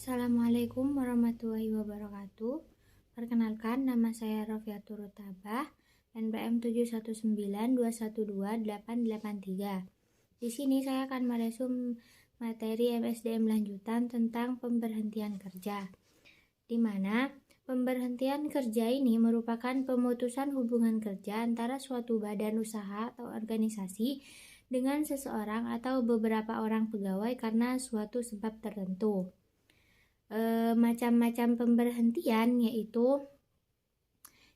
Assalamualaikum warahmatullahi wabarakatuh. Perkenalkan, nama saya Rofiatur Rutabah, NPM 719212883. Di sini saya akan meresum materi MSDM lanjutan tentang pemberhentian kerja, di mana pemberhentian kerja ini merupakan pemutusan hubungan kerja antara suatu badan usaha atau organisasi dengan seseorang atau beberapa orang pegawai karena suatu sebab tertentu. Macam-macam pemberhentian yaitu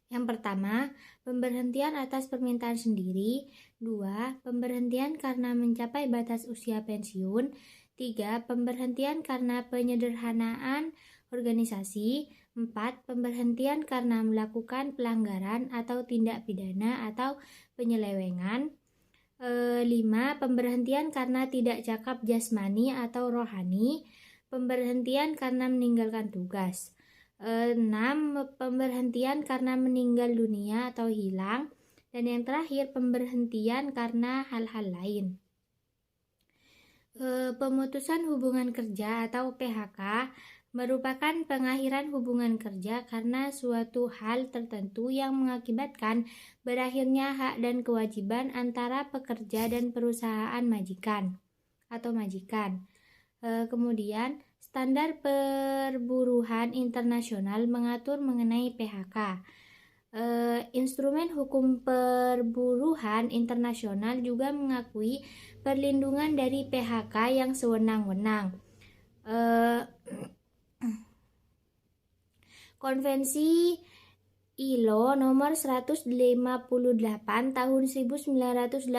yang pertama, pemberhentian atas permintaan sendiri. 2. Pemberhentian karena mencapai batas usia pensiun. 3. Pemberhentian karena penyederhanaan organisasi. 4. Pemberhentian karena melakukan pelanggaran atau tindak pidana atau penyelewengan. 5. Pemberhentian karena tidak cakap jasmani atau rohani. Pemberhentian karena meninggalkan tugas. 6. Pemberhentian karena meninggal dunia atau hilang. Dan yang terakhir, pemberhentian karena hal-hal lain. Pemutusan hubungan kerja atau PHK merupakan pengakhiran hubungan kerja karena suatu hal tertentu yang mengakibatkan berakhirnya hak dan kewajiban antara pekerja dan perusahaan majikan atau majikan. Kemudian, standar perburuhan internasional mengatur mengenai PHK. Instrumen hukum perburuhan internasional juga mengakui perlindungan dari PHK yang sewenang-wenang. Konvensi ILO nomor 158 tahun 1982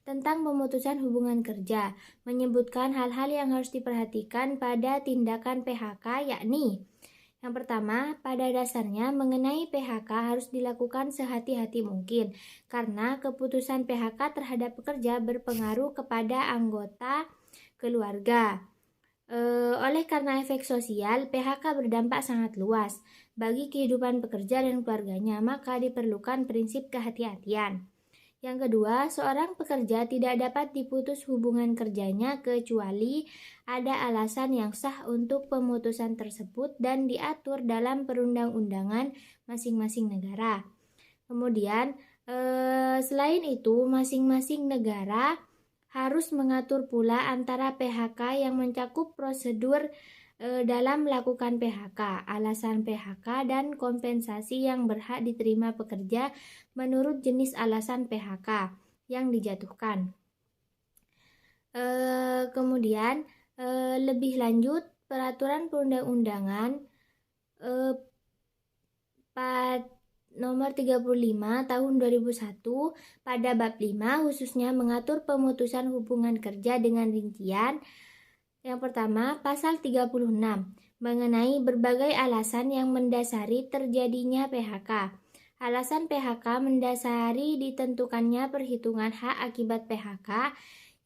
tentang pemutusan hubungan kerja menyebutkan hal-hal yang harus diperhatikan pada tindakan PHK, yakni yang pertama, pada dasarnya mengenai PHK harus dilakukan sehati-hati mungkin karena keputusan PHK terhadap pekerja berpengaruh kepada anggota keluarga. Oleh karena efek sosial, PHK berdampak sangat luas bagi kehidupan pekerja dan keluarganya, maka diperlukan prinsip kehati-hatian. Yang kedua, seorang pekerja tidak dapat diputus hubungan kerjanya kecuali ada alasan yang sah untuk pemutusan tersebut dan diatur dalam perundang-undangan masing-masing negara. Kemudian, selain itu, masing-masing negara harus mengatur pula antara PHK yang mencakup prosedur dalam melakukan PHK, alasan PHK, dan kompensasi yang berhak diterima pekerja menurut jenis alasan PHK yang dijatuhkan. Kemudian, lebih lanjut, peraturan perundang-undangan nomor 35 tahun 2001 pada bab 5 khususnya mengatur pemutusan hubungan kerja dengan rincian. Yang pertama, pasal 36 mengenai berbagai alasan yang mendasari terjadinya PHK. Alasan PHK mendasari ditentukannya perhitungan hak akibat PHK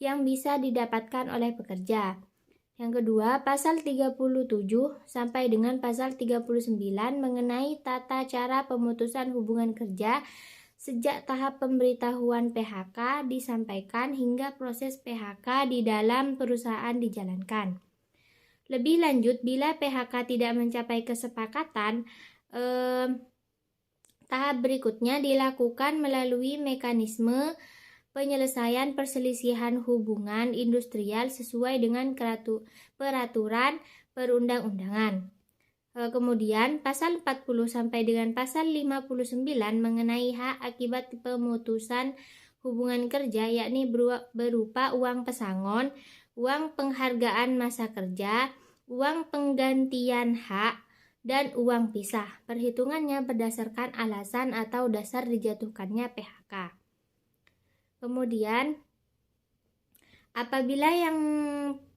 yang bisa didapatkan oleh pekerja. Yang kedua, pasal 37 sampai dengan pasal 39 mengenai tata cara pemutusan hubungan kerja sejak tahap pemberitahuan PHK disampaikan hingga proses PHK di dalam perusahaan dijalankan. Lebih lanjut, bila PHK tidak mencapai kesepakatan, tahap berikutnya dilakukan melalui mekanisme penyelesaian perselisihan hubungan industrial sesuai dengan peraturan perundang-undangan. Kemudian pasal 40 sampai dengan pasal 59 mengenai hak akibat pemutusan hubungan kerja, yakni berupa uang pesangon, uang penghargaan masa kerja, uang penggantian hak, dan uang pisah. Perhitungannya berdasarkan alasan atau dasar dijatuhkannya PHK. Kemudian, apabila yang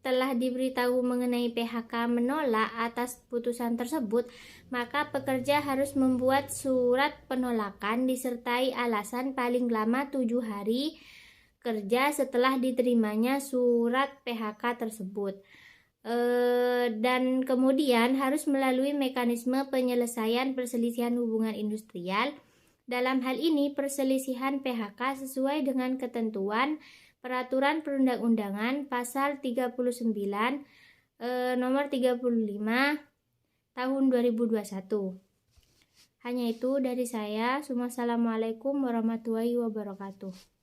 telah diberitahu mengenai PHK menolak atas putusan tersebut, maka pekerja harus membuat surat penolakan disertai alasan paling lama 7 hari kerja setelah diterimanya surat PHK tersebut. Dan kemudian harus melalui mekanisme penyelesaian perselisihan hubungan industrial. Dalam hal ini, perselisihan PHK sesuai dengan ketentuan Peraturan Perundang-undangan pasal 39 nomor 35 tahun 2021. Hanya itu dari saya. Wassalamualaikum warahmatullahi wabarakatuh.